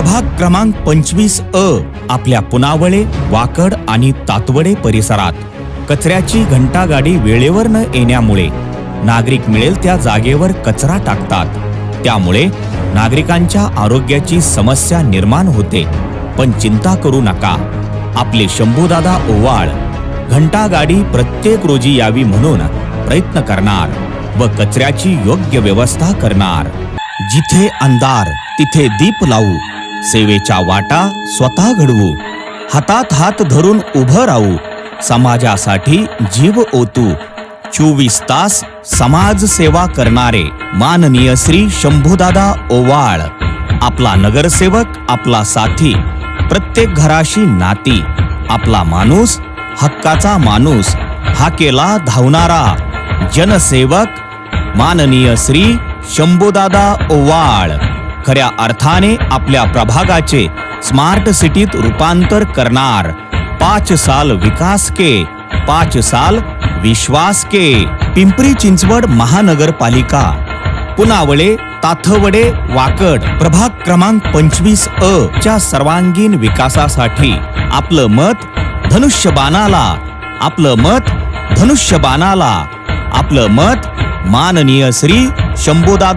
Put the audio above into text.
प्रभाग क्रमांक 25 आपल्या पुनावळे, वाकड आणि तातवडे परिसरात कचऱ्याची घंटागाडी वेळेवर न येण्यामुळे नागरिक मिळेल त्या जागेवर कचरा टाकतात. त्यामुळे नागरिकांच्या आरोग्याची समस्या निर्माण होते. पण चिंता करू नका, आपले शंभूदादा ओवाळ घंटागाडी प्रत्येक रोजी यावी म्हणून प्रयत्न करणार व कचऱ्याची योग्य व्यवस्था करणार. जिथे अंधार तिथे दीप लावू, सेवेच्या वाटा स्वतः घडवू, हातात हात धरून उभं राहू, समाजासाठी जीव ओतू. 24 तास समाज सेवा करणारे माननीय श्री शंभूदादा ओवाळ, आपला नगरसेवक, आपला साथी, प्रत्येक घराशी नाती, आपला माणूस, हक्काचा माणूस, हाकेला धावणारा जनसेवक माननीय श्री शंभूदादा ओवाळ खऱ्या अर्थाने आपल्या प्रभागाचे स्मार्ट सिटीत रूपांतर करणार. 5 साल विकास के, 5 साल विश्वास के. पिंपरी चिंचवड महानगरपालिका, पुनावळे, ताथवडे, वाकड प्रभाग क्रमांक 25 च्या सर्वांगीण विकासासाठी आपलं मत धनुष्यबाणाला, आपलं मत धनुष्यबाणाला, आपलं मत माननीय श्री शंभूदादा